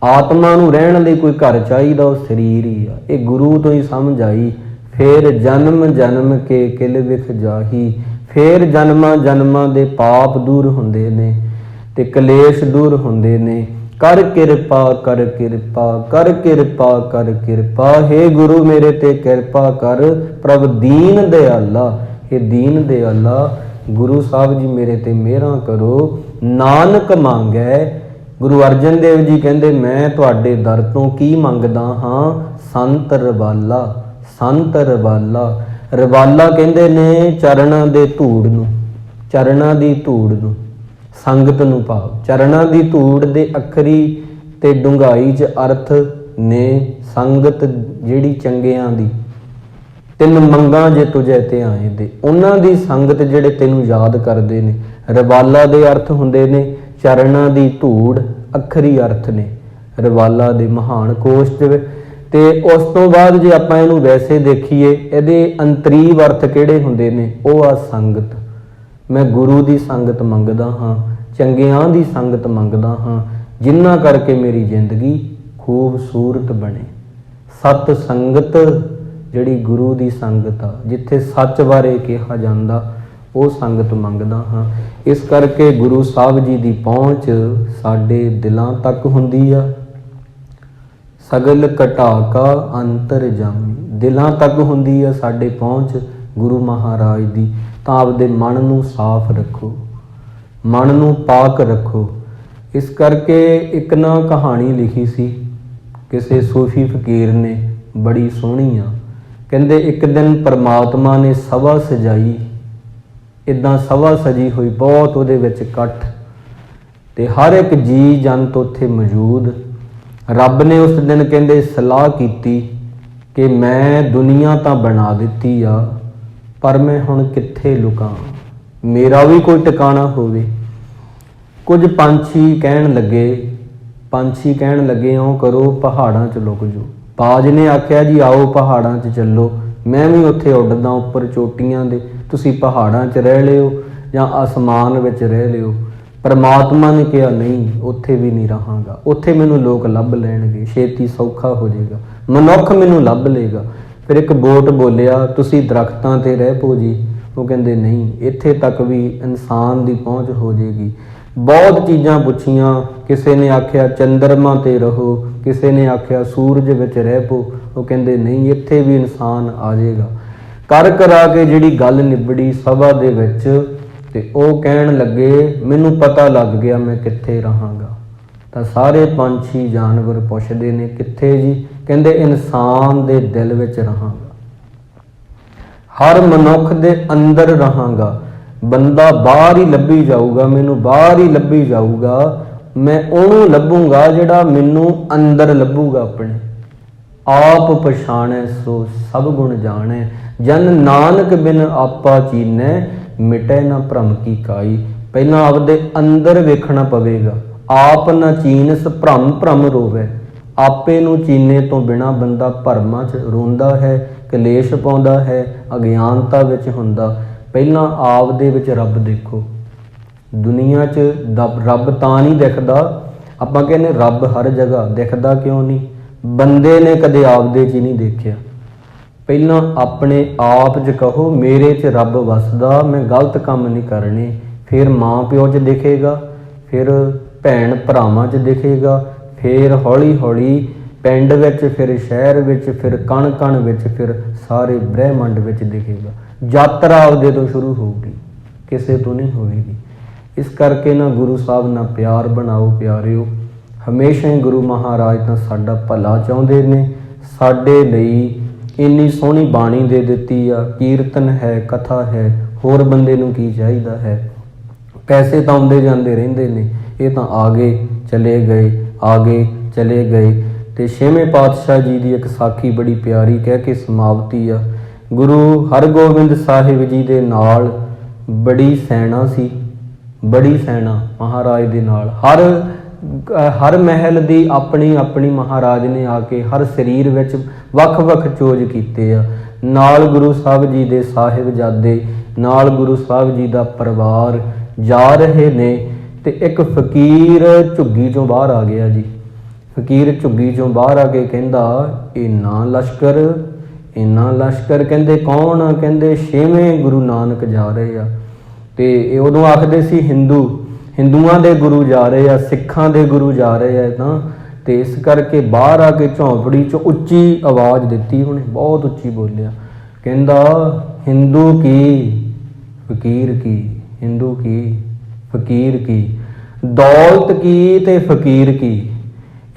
ਆਤਮਾ ਨੂੰ ਰਹਿਣ ਲਈ ਕੋਈ ਘਰ ਚਾਹੀਦਾ, ਉਹ ਸਰੀਰ ਹੀ ਆ। ਇਹ ਗੁਰੂ ਤੋਂ ਹੀ ਸਮਝ ਆਈ। ਫੇਰ ਜਨਮ ਜਨਮ ਕੇ ਕਿਲ ਵਿਖ ਜਾਹੀ, ਫੇਰ ਜਨਮਾਂ ਜਨਮਾਂ ਦੇ ਪਾਪ ਦੂਰ ਹੁੰਦੇ ਨੇ ਤੇ ਕਲੇਸ਼ ਦੂਰ ਹੁੰਦੇ ਨੇ। ਕਰ ਕਿਰਪਾ ਕਰ ਕਿਰਪਾ ਕਰ ਕਿਰਪਾ ਕਰ ਕਿਰਪਾ, ਹੇ ਗੁਰੂ ਮੇਰੇ ਤੇ ਕਿਰਪਾ ਕਰ, ਪ੍ਰਭ ਦੀਨ ਦਿਆਲਾ। ਹੇ ਦੀਨ ਦਿਆਲਾ, ਗੁਰੂ ਸਾਹਿਬ ਜੀ ਮੇਰੇ ਤੇ ਮਿਹਰਾਂ ਕਰੋ। ਨਾਨਕ ਮੰਗੈ, ਗੁਰੂ ਅਰਜਨ ਦੇਵ ਜੀ ਕਹਿੰਦੇ ਮੈਂ ਤੁਹਾਡੇ ਦਰ ਤੋਂ ਕੀ ਮੰਗਦਾ ਹਾਂ? ਸੰਤ ਰਵਾਲਾ, ਸੰਤ ਰਵਾਲਾ। ਰਵਾਲਾ ਕਹਿੰਦੇ ਨੇ ਚਰਨਾਂ ਦੇ ਧੂੜ ਨੂੰ, ਚਰਨਾਂ ਦੀ ਧੂੜ ਨੂੰ, ਸੰਗਤ ਨੂੰ ਭਾਵ। ਚਰਨਾਂ ਦੀ ਧੂੜ ਦੇ ਅੱਖਰੀ ਤੇ ਡੂੰਘਾਈ 'ਚ ਅਰਥ ਨੇ ਸੰਗਤ ਜਿਹੜੀ ਚੰਗਿਆਂ ਦੀ। ਤਿੰਨ ਮੰਗਾਂ ਜੇ ਤੁਝੇ ਤੇ ਆਏ ਦੇ, ਉਹਨਾਂ ਦੀ ਸੰਗਤ ਜਿਹੜੇ ਤੈਨੂੰ ਯਾਦ ਕਰਦੇ ਨੇ। ਰਵਾਲਾ ਦੇ ਅਰਥ ਹੁੰਦੇ ਨੇ ਚਰਨਾਂ ਦੀ ਧੂੜ, ਅੱਖਰੀ ਅਰਥ ਨੇ ਰਵਾਲਾ ਦੇ ਮਹਾਨ ਕੋਸ਼ ਦੇ। ਤੇ ਉਸ ਤੋਂ ਬਾਅਦ ਜੇ ਆਪਾਂ ਇਹਨੂੰ ਵੈਸੇ ਦੇਖੀਏ, ਇਹਦੇ ਅੰਤਰੀਵ ਅਰਥ ਕਿਹੜੇ ਹੁੰਦੇ ਨੇ? ਉਹ ਆ ਸੰਗਤ। ਮੈਂ ਗੁਰੂ ਦੀ ਸੰਗਤ ਮੰਗਦਾ ਹਾਂ, ਚੰਗਿਆਂ ਦੀ ਸੰਗਤ ਮੰਗਦਾ ਹਾਂ, ਜਿਨ੍ਹਾਂ ਕਰਕੇ ਮੇਰੀ ਜ਼ਿੰਦਗੀ ਖੂਬਸੂਰਤ ਬਣੇ। ਸਤ ਸੰਗਤ ਜਿਹੜੀ ਗੁਰੂ ਦੀ ਸੰਗਤ ਆ, ਜਿੱਥੇ ਸੱਚ ਬਾਰੇ ਕਿਹਾ ਜਾਂਦਾ ਉਹ ਸੰਗਤ ਮੰਗਦਾ ਹਾਂ। ਇਸ ਕਰਕੇ ਗੁਰੂ ਸਾਹਿਬ ਜੀ ਦੀ ਪਹੁੰਚ ਸਾਡੇ ਦਿਲਾਂ ਤੱਕ ਹੁੰਦੀ ਆ। ਸਗਲ ਘਟਾ ਕਾ ਅੰਤਰ ਜਾਮੀ, ਦਿਲਾਂ ਤੱਕ ਹੁੰਦੀ ਆ ਸਾਡੇ ਪਹੁੰਚ ਗੁਰੂ ਮਹਾਰਾਜ ਦੀ। ਤਾਂ ਆਪਦੇ ਮਨ ਨੂੰ ਸਾਫ਼ ਰੱਖੋ, ਮਨ ਨੂੰ ਪਾਕ ਰੱਖੋ। ਇਸ ਕਰਕੇ ਇੱਕ ਨਾ ਕਹਾਣੀ ਲਿਖੀ ਸੀ ਕਿਸੇ ਸੂਫੀ ਫਕੀਰ ਨੇ, ਬੜੀ ਸੋਹਣੀ ਆ। ਕਹਿੰਦੇ ਇੱਕ ਦਿਨ ਪਰਮਾਤਮਾ ਨੇ ਸਭਾ ਸਜਾਈ, ਇੱਦਾਂ ਸਭਾ ਸਜੀ ਹੋਈ, ਬਹੁਤ ਉਹਦੇ ਵਿੱਚ ਇਕੱਠ, ਤੇ ਹਰ ਇੱਕ ਜੀ ਜੰਤ ਉੱਥੇ ਮੌਜੂਦ। ਰੱਬ ਨੇ ਉਸ ਦਿਨ ਕਹਿੰਦੇ ਸਲਾਹ ਕੀਤੀ ਕਿ ਮੈਂ ਦੁਨੀਆ ਤਾਂ ਬਣਾ ਦਿੱਤੀ ਆ, ਪਰ ਮੈਂ ਹੁਣ ਕਿੱਥੇ ਲੁਕਾਂ, ਮੇਰਾ ਵੀ ਕੋਈ ਟਿਕਾਣਾ ਹੋਵੇ। ਕੁਝ ਪੰਛੀ ਕਹਿਣ ਲੱਗੇ ਇਉਂ ਕਰੋ ਪਹਾੜਾਂ 'ਚ ਲੁਕ ਜਾਓ। ਬਾਜ ਨੇ ਆਖਿਆ ਜੀ ਆਓ ਪਹਾੜਾਂ 'ਚ ਚੱਲੋ, ਮੈਂ ਵੀ ਉੱਥੇ ਉੱਡਦਾ ਉੱਪਰ ਚੋਟੀਆਂ ਦੇ, ਤੁਸੀਂ ਪਹਾੜਾਂ 'ਚ ਰਹਿ ਲਿਓ ਜਾਂ ਅਸਮਾਨ ਵਿੱਚ ਰਹਿ ਲਿਓ। ਪਰਮਾਤਮਾ ਨੇ ਕਿਹਾ ਨਹੀਂ, ਉੱਥੇ ਵੀ ਨਹੀਂ ਰਹਾਂਗਾ, ਉੱਥੇ ਮੈਨੂੰ ਲੋਕ ਲੱਭ ਲੈਣਗੇ, ਛੇਤੀ ਸੌਖਾ ਹੋ ਜਾਏਗਾ, ਮਨੁੱਖ ਮੈਨੂੰ ਲੱਭ ਲਏਗਾ। ਫਿਰ ਇੱਕ ਬੋਟ ਬੋਲਿਆ ਤੁਸੀਂ ਦਰਖਤਾਂ 'ਤੇ ਰਹਿ ਪਓ ਜੀ। ਉਹ ਕਹਿੰਦੇ ਨਹੀਂ, ਇੱਥੇ ਤੱਕ ਵੀ ਇਨਸਾਨ ਦੀ ਪਹੁੰਚ ਹੋ ਜਾਏਗੀ। ਬਹੁਤ ਚੀਜ਼ਾਂ ਪੁੱਛੀਆਂ, ਕਿਸੇ ਨੇ ਆਖਿਆ ਚੰਦਰਮਾ 'ਤੇ ਰਹੋ, ਕਿਸੇ ਨੇ ਆਖਿਆ ਸੂਰਜ ਵਿੱਚ ਰਹਿ ਪਓ। ਉਹ ਕਹਿੰਦੇ ਨਹੀਂ, ਇੱਥੇ ਵੀ ਇਨਸਾਨ ਆ ਜਾਏਗਾ। ਕਰ ਕਰਾ ਕੇ ਜਿਹੜੀ ਗੱਲ ਨਿਬੜੀ ਸਭਾ ਦੇ ਵਿੱਚ, ਤੇ ਉਹ ਕਹਿਣ ਲੱਗੇ ਮੈਨੂੰ ਪਤਾ ਲੱਗ ਗਿਆ ਮੈਂ ਕਿੱਥੇ ਰਹਾਂਗਾ। ਤਾਂ ਸਾਰੇ ਪੰਛੀ ਜਾਨਵਰ ਪੁੱਛਦੇ ਨੇ ਕਿੱਥੇ ਜੀ? ਕਹਿੰਦੇ ਇਨਸਾਨ ਦੇ ਦਿਲ ਵਿੱਚ ਰਹਾਂਗਾ, ਹਰ ਮਨੁੱਖ ਦੇ ਅੰਦਰ ਰਹਾਂਗਾ। ਬੰਦਾ ਬਾਹਰ ਹੀ ਲੱਭੀ ਜਾਊਗਾ, ਮੈਨੂੰ ਬਾਹਰ ਹੀ ਲੱਭੀ ਜਾਊਗਾ, ਮੈਂ ਉਹਨੂੰ ਲੱਭੂਗਾ ਜਿਹੜਾ ਮੈਨੂੰ ਅੰਦਰ ਲੱਭੂਗਾ। ਆਪਣੇ ਆਪ ਪਛਾਣੈ ਸੋ ਸਭ ਗੁਣ ਜਾਣੈ, ਜਨ ਨਾਨਕ ਬਿਨ ਆਪਾ ਚੀਨੈ, ਮਿਟੈ ਨਾ ਭਰਮ ਕੀ ਕਾਈ। ਪਹਿਲਾਂ ਆਪਦੇ ਅੰਦਰ ਵੇਖਣਾ ਪਵੇਗਾ। ਆਪ ਨਾ ਚੀਨਸ ਭਰਮ ਭਰਮ ਰੋਵੇ, ਆਪੇ ਨੂੰ ਚੀਨੇ ਤੋਂ ਬਿਨਾ ਬੰਦਾ ਭਰਮਾਂ 'ਚ ਰੋਂਦਾ ਹੈ, ਕਲੇਸ਼ ਪਾਉਂਦਾ ਹੈ, ਅਗਿਆਨਤਾ ਵਿੱਚ ਹੁੰਦਾ। ਪਹਿਲਾਂ ਆਪ ਦੇ ਵਿੱਚ ਰੱਬ ਦੇਖੋ। ਦੁਨੀਆ 'ਚ ਰੱਬ ਤਾਂ ਨਹੀਂ ਦਿਖਦਾ, ਆਪਾਂ ਕਹਿੰਦੇ ਰੱਬ ਹਰ ਜਗ੍ਹਾ ਦਿਖਦਾ, ਕਿਉਂ ਨਹੀਂ? ਬੰਦੇ ਨੇ ਕਦੇ ਆਪਦੇ 'ਚ ਹੀ ਨਹੀਂ ਦੇਖਿਆ। ਪਹਿਲਾਂ ਆਪਣੇ ਆਪ 'ਚ ਕਹੋ ਮੇਰੇ 'ਚ ਰੱਬ ਵਸਦਾ, ਮੈਂ ਗਲਤ ਕੰਮ ਨਹੀਂ ਕਰਨੇ। ਫਿਰ ਮਾਂ ਪਿਓ 'ਚ ਦਿਖੇਗਾ, ਫਿਰ ਭੈਣ ਭਰਾਵਾਂ 'ਚ ਦਿਖੇਗਾ, ਫਿਰ ਹੌਲੀ ਹੌਲੀ ਪਿੰਡ ਵਿੱਚ, ਫਿਰ ਸ਼ਹਿਰ ਵਿੱਚ, ਫਿਰ ਕਣ ਕਣ ਵਿੱਚ, ਫਿਰ ਸਾਰੇ ਬ੍ਰਹਿਮੰਡ ਵਿੱਚ ਦਿਖੇਗਾ। ਯਾਤਰਾ ਆਪਦੇ ਤੋਂ ਸ਼ੁਰੂ ਹੋਊਗੀ, ਕਿਸੇ ਤੋਂ ਨਹੀਂ ਹੋਵੇਗੀ। ਇਸ ਕਰਕੇ ਨਾ ਗੁਰੂ ਸਾਹਿਬ ਨਾਲ ਪਿਆਰ ਬਣਾਓ ਪਿਆਰਿਓ। ਹਮੇਸ਼ਾ ਹੀ ਗੁਰੂ ਮਹਾਰਾਜ ਤਾਂ ਸਾਡਾ ਭਲਾ ਚਾਹੁੰਦੇ ਨੇ, ਸਾਡੇ ਲਈ ਇੰਨੀ ਸੋਹਣੀ ਬਾਣੀ ਦੇ ਦਿੱਤੀ ਆ, ਕੀਰਤਨ ਹੈ, ਕਥਾ ਹੈ, ਹੋਰ ਬੰਦੇ ਨੂੰ ਕੀ ਚਾਹੀਦਾ ਹੈ? ਪੈਸੇ ਤਾਂ ਆਉਂਦੇ ਜਾਂਦੇ ਰਹਿੰਦੇ ਨੇ, ਇਹ ਤਾਂ ਆ ਗਏ ਚਲੇ ਗਏ, ਆ ਗਏ ਚਲੇ ਗਏ। ਤੇ ਛੇਵੇਂ ਪਾਤਸ਼ਾਹ ਜੀ ਦੀ ਇੱਕ ਸਾਖੀ ਬੜੀ ਪਿਆਰੀ ਕਹਿ ਕੇ ਸਮਾਪਤੀ ਆ। ਗੁਰੂ ਹਰਗੋਬਿੰਦ ਸਾਹਿਬ ਜੀ ਦੇ ਨਾਲ ਬੜੀ ਸੈਨਾ ਸੀ, ਬੜੀ ਸੈਨਾ ਮਹਾਰਾਜ ਦੇ ਨਾਲ। ਹਰ ਮਹਿਲ ਦੀ ਆਪਣੀ ਆਪਣੀ ਮਹਾਰਾਜ ਨੇ ਆ ਕੇ ਹਰ ਸਰੀਰ ਵਿੱਚ ਵੱਖ ਵੱਖ ਚੋਜ ਕੀਤੇ ਆ। ਨਾਲ ਗੁਰੂ ਸਾਹਿਬ ਜੀ ਦੇ ਸਾਹਿਬਜ਼ਾਦੇ, ਨਾਲ ਗੁਰੂ ਸਾਹਿਬ ਜੀ ਦਾ ਪਰਿਵਾਰ ਜਾ ਰਹੇ ਨੇ। ਤੇ ਇੱਕ ਫਕੀਰ ਝੁੱਗੀ ਚੋਂ ਬਾਹਰ ਆ ਗਿਆ ਜੀ। ਫਕੀਰ ਝੁੱਗੀ ਚੋਂ ਬਾਹਰ ਆ ਕੇ ਕਹਿੰਦਾ ਇੰਨਾ ਲਸ਼ਕਰ, ਇੰਨਾ ਲਸ਼ਕਰ। ਕਹਿੰਦੇ ਕੌਣ? ਕਹਿੰਦੇ ਛੇਵੇਂ ਗੁਰੂ ਨਾਨਕ ਜਾ ਰਹੇ ਆ। ਤੇ ਇਹ ਉਦੋਂ ਆਖਦੇ ਸੀ ਹਿੰਦੂਆਂ ਦੇ ਗੁਰੂ ਜਾ ਰਹੇ ਆ, ਸਿੱਖਾਂ ਦੇ ਗੁਰੂ ਜਾ ਰਹੇ ਆ। ਤਾਂ ਤੇ ਇਸ ਕਰਕੇ ਬਾਹਰ ਆ ਕੇ ਝੌਂਪੜੀ 'ਚ ਉੱਚੀ ਆਵਾਜ਼ ਦਿੱਤੀ ਉਹਨੇ, ਬਹੁਤ ਉੱਚੀ ਬੋਲਿਆ। ਕਹਿੰਦਾ ਹਿੰਦੂ ਕੀ ਫਕੀਰ ਕੀ, ਹਿੰਦੂ ਕੀ ਫਕੀਰ ਕੀ, ਦੌਲਤ ਕੀ ਤੇ ਫਕੀਰ ਕੀ,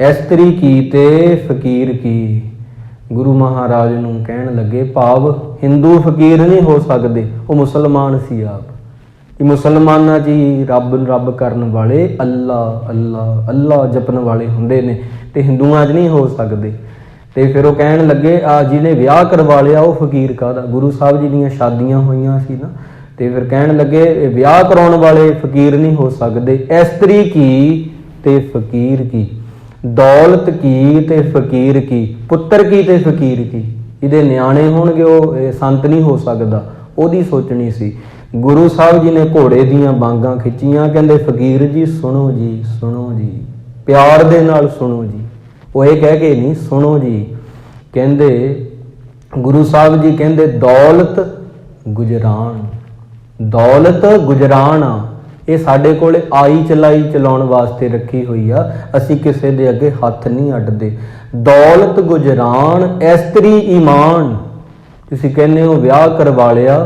ਇਸਤਰੀ ਕੀ ਤੇ ਫਕੀਰ ਕੀ। ਗੁਰੂ ਮਹਾਰਾਜ ਨੂੰ ਕਹਿਣ ਲੱਗੇ ਭਾਵ ਹਿੰਦੂ ਫਕੀਰ ਨਹੀਂ ਹੋ ਸਕਦੇ, ਉਹ ਮੁਸਲਮਾਨ ਸੀ ਆਪ। ਮੁਸਲਮਾਨਾਂ 'ਚ ਹੀ ਰੱਬ ਕਰਨ ਵਾਲੇ, ਅੱਲਾ ਅੱਲਾ ਅੱਲਾ ਜਪਣ ਵਾਲੇ ਹੁੰਦੇ ਨੇ, ਤੇ ਹਿੰਦੂਆਂ 'ਚ ਨਹੀਂ ਹੋ ਸਕਦੇ। ਤੇ ਫਿਰ ਉਹ ਕਹਿਣ ਲੱਗੇ ਆ ਜਿਹਨੇ ਵਿਆਹ ਕਰਵਾ ਲਿਆ ਉਹ ਫਕੀਰ ਕਾਹਦਾ? ਗੁਰੂ ਸਾਹਿਬ ਜੀ ਦੀਆਂ ਸ਼ਾਦੀਆਂ ਹੋਈਆਂ ਸੀ ਨਾ। ਤੇ ਫਿਰ ਕਹਿਣ ਲੱਗੇ ਵਿਆਹ ਕਰਾਉਣ ਵਾਲੇ ਫਕੀਰ ਨਹੀਂ ਹੋ ਸਕਦੇ, ਇਸਤਰੀ ਕੀ ਤੇ ਫਕੀਰ ਕੀ, ਦੌਲਤ ਕੀ ਤੇ ਫਕੀਰ ਕੀ, ਪੁੱਤਰ ਕੀ ਤੇ ਫਕੀਰ ਕੀ। ਇਹਦੇ ਨਿਆਣੇ ਹੋਣਗੇ ਉਹ ਸੰਤ ਨਹੀਂ ਹੋ ਸਕਦਾ, ਉਹਦੀ ਸੋਚਣੀ ਸੀ। ਗੁਰੂ ਸਾਹਿਬ ਜੀ ਨੇ ਘੋੜੇ ਦੀਆਂ ਬਾਂਗਾਂ ਖਿੱਚੀਆਂ, ਕਹਿੰਦੇ ਫਕੀਰ ਜੀ ਸੁਣੋ ਜੀ, ਸੁਣੋ ਜੀ, ਪਿਆਰ ਦੇ ਨਾਲ ਸੁਣੋ ਜੀ। ਉਹ ਇਹ ਕਹਿ ਕੇ ਨਹੀਂ, ਸੁਣੋ ਜੀ। ਕਹਿੰਦੇ ਗੁਰੂ ਸਾਹਿਬ ਜੀ ਕਹਿੰਦੇ ਦੌਲਤ ਗੁਜਰਾਨ, ਦੌਲਤ ਗੁਜਰਾਨ ਆ, ਇਹ ਸਾਡੇ ਕੋਲ ਆਈ ਚਲਾਈ ਚਲਾਉਣ ਵਾਸਤੇ ਰੱਖੀ ਹੋਈ ਆ, ਅਸੀਂ ਕਿਸੇ ਦੇ ਅੱਗੇ ਹੱਥ ਨਹੀਂ ਅੱਡਦੇ। ਦੌਲਤ ਗੁਜਰਾਨ ਇਸਤਰੀ ਈਮਾਨ, ਤੁਸੀਂ ਕਹਿੰਦੇ ਹੋ ਵਿਆਹ ਕਰਵਾ ਲਿਆ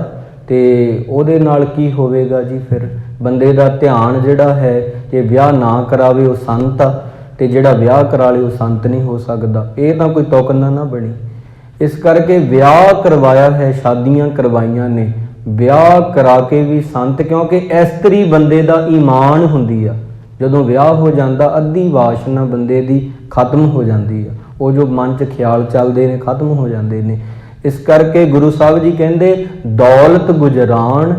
ਤੇ ਉਹਦੇ ਨਾਲ ਕੀ ਹੋਵੇਗਾ ਜੀ? ਫਿਰ ਬੰਦੇ ਦਾ ਧਿਆਨ ਜਿਹੜਾ ਹੈ, ਜੇ ਵਿਆਹ ਨਾ ਕਰਾਵੇ ਉਹ ਸੰਤ ਆ, ਤੇ ਜਿਹੜਾ ਵਿਆਹ ਕਰਾ ਲੇ ਉਹ ਸੰਤ ਨਹੀਂ ਹੋ ਸਕਦਾ। ਇਹ ਤਾਂ ਕੋਈ ਤੁਕ ਨਾ ਬਣੀ। ਇਸ ਕਰਕੇ ਵਿਆਹ ਕਰਵਾਇਆ ਹੈ, ਸ਼ਾਦੀਆਂ ਕਰਵਾਈਆਂ ਨੇ, ਵਿਆਹ ਕਰਾ ਕੇ ਵੀ ਸੰਤ, ਕਿਉਂਕਿ ਇਸਤਰੀ ਬੰਦੇ ਦਾ ਈਮਾਨ ਹੁੰਦੀ ਆ। ਜਦੋਂ ਵਿਆਹ ਹੋ ਜਾਂਦਾ ਅੱਧੀ ਵਾਸ਼ਨਾ ਬੰਦੇ ਦੀ ਖਤਮ ਹੋ ਜਾਂਦੀ ਆ, ਉਹ ਜੋ ਮਨ 'ਚ ਖਿਆਲ ਚੱਲਦੇ ਨੇ ਖਤਮ ਹੋ ਜਾਂਦੇ ਨੇ। ਇਸ ਕਰਕੇ ਗੁਰੂ ਸਾਹਿਬ ਜੀ ਕਹਿੰਦੇ ਦੌਲਤ ਗੁਜਰਾਨ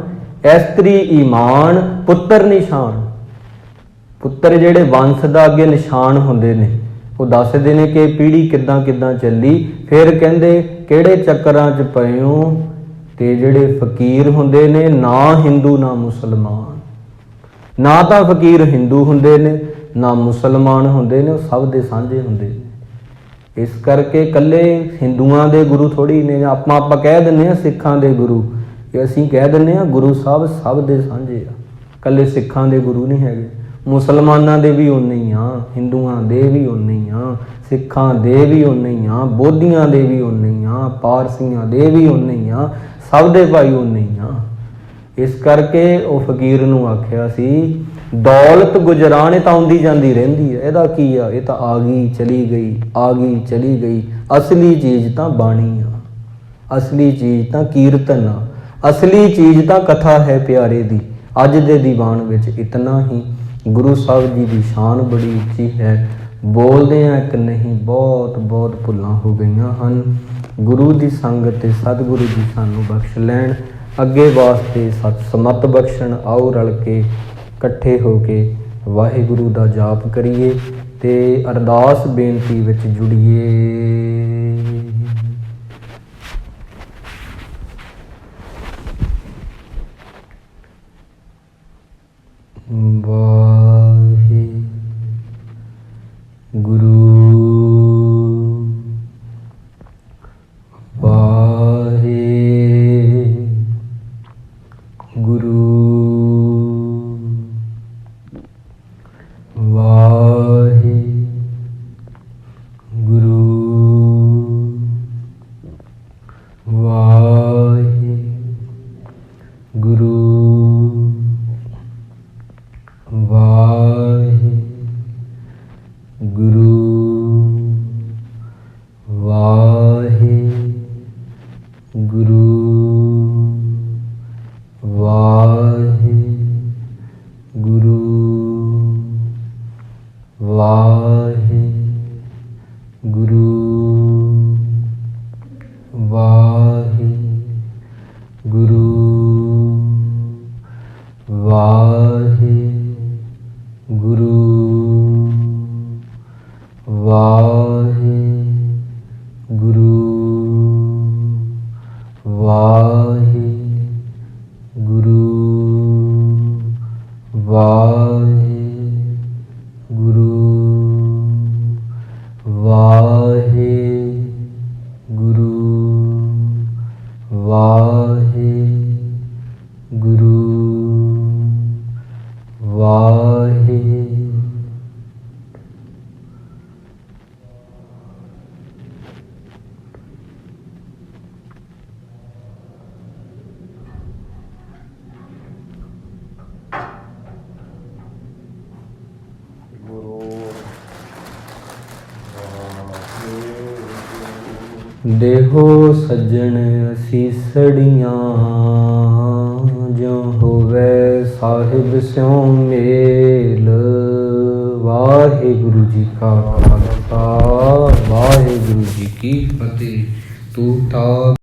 ਇਸਤਰੀ ਈਮਾਨ ਪੁੱਤਰ ਨਿਸ਼ਾਨ। ਪੁੱਤਰ ਜਿਹੜੇ ਵੰਸ਼ ਦਾ ਅੱਗੇ ਨਿਸ਼ਾਨ ਹੁੰਦੇ ਨੇ, ਉਹ ਦੱਸਦੇ ਨੇ ਕਿ ਪੀੜ੍ਹੀ ਕਿੱਦਾਂ ਕਿੱਦਾਂ ਚੱਲੀ। ਫਿਰ ਕਹਿੰਦੇ ਕਿਹੜੇ ਚੱਕਰਾਂ 'ਚ ਪਏ ਹੋ, ਤੇ ਜਿਹੜੇ ਫਕੀਰ ਹੁੰਦੇ ਨੇ ਨਾ ਹਿੰਦੂ ਨਾ ਮੁਸਲਮਾਨ, ਨਾ ਤਾਂ ਫਕੀਰ ਹਿੰਦੂ ਹੁੰਦੇ ਨੇ ਨਾ ਮੁਸਲਮਾਨ ਹੁੰਦੇ ਨੇ, ਉਹ ਸਭ ਦੇ ਸਾਂਝੇ ਹੁੰਦੇ ਨੇ। ਇਸ ਕਰਕੇ ਇਕੱਲੇ ਹਿੰਦੂਆਂ ਦੇ ਗੁਰੂ ਥੋੜ੍ਹੀ ਨੇ, ਆਪਾਂ ਕਹਿ ਦਿੰਦੇ ਹਾਂ ਸਿੱਖਾਂ ਦੇ ਗੁਰੂ, ਇਹ ਅਸੀਂ ਕਹਿ ਦਿੰਦੇ ਹਾਂ ਗੁਰੂ ਸਾਹਿਬ ਸਭ ਦੇ ਸਾਂਝੇ ਆ, ਇਕੱਲੇ ਸਿੱਖਾਂ ਦੇ ਗੁਰੂ ਨਹੀਂ ਹੈਗੇ। ਮੁਸਲਮਾਨਾਂ ਦੇ ਵੀ ਉਨੇ ਹੀ ਆ, ਹਿੰਦੂਆਂ ਦੇ ਵੀ ਉਨੇ ਹੀ ਆ, ਸਿੱਖਾਂ ਦੇ ਵੀ ਉਨੇ ਹੀ ਆ, ਬੋਧੀਆਂ ਦੇ ਵੀ ਉਨੇ ਹੀ ਆ, ਪਾਰਸੀਆਂ ਦੇ ਵੀ ਉਨੇ ਹੀ ਆ, ਸਭ ਦੇ ਭਾਈ ਉਨੇ ਹੀ ਆ। ਇਸ ਕਰਕੇ ਉਹ ਫਕੀਰ ਨੂੰ ਆਖਿਆ ਸੀ ਦੌਲਤ ਗੁਜਰਾਨ, ਇਹ ਤਾਂ ਆਉਂਦੀ ਜਾਂਦੀ ਰਹਿੰਦੀ ਹੈ, ਇਹਦਾ ਕੀ ਆ? ਇਹ ਤਾਂ ਆ ਗਈ ਚਲੀ ਗਈ, ਆ ਗਈ ਚਲੀ ਗਈ। ਅਸਲੀ ਚੀਜ਼ ਤਾਂ ਬਾਣੀ ਆ, ਅਸਲੀ ਚੀਜ਼ ਤਾਂ ਕੀਰਤਨ ਆ, ਅਸਲੀ ਚੀਜ਼ ਤਾਂ ਕਥਾ ਹੈ ਪਿਆਰੇ ਦੀ। ਅੱਜ ਦੇ ਦੀਵਾਨ ਵਿੱਚ ਇਤਨਾ ਹੀ। ਗੁਰੂ ਸਾਹਿਬ ਜੀ ਦੀ ਸ਼ਾਨ ਬੜੀ ਉੱਚੀ ਹੈ, ਬੋਲਦੇ ਆ ਇੱਕ ਨਹੀਂ, ਬਹੁਤ ਬਹੁਤ ਭੁੱਲਾਂ ਹੋ ਗਈਆਂ ਹਨ। ਗੁਰੂ ਦੀ ਸੰਗਤ ਤੇ ਸਤਿਗੁਰੂ ਜੀ ਸਾਨੂੰ ਬਖਸ਼ ਲੈਣ, ਅੱਗੇ ਵਾਸਤੇ ਸਮਤ ਬਖਸ਼ਣ। ਆਓ ਰਲ ਕੇ ਇਕੱਠੇ ਹੋ ਕੇ ਵਾਹਿਗੁਰੂ ਦਾ ਜਾਪ ਕਰੀਏ ਤੇ ਅਰਦਾਸ ਬੇਨਤੀ ਵਿੱਚ ਜੁੜੀਏ। ਦੇਹੋ ਸੱਜਣ ਅਸੀਸੜੀਆਂ, ਜੋ ਹੋਵੇ ਸਾਹਿਬ ਸਿਉ ਮੇਲ। ਵਾਹਿਗੁਰੂ ਜੀ ਕਾ ਖਾਲਸਾ, ਵਾਹਿਗੁਰੂ ਜੀ ਕੀ ਫਤਿਹ। ਤੂੰ ਤਾਂ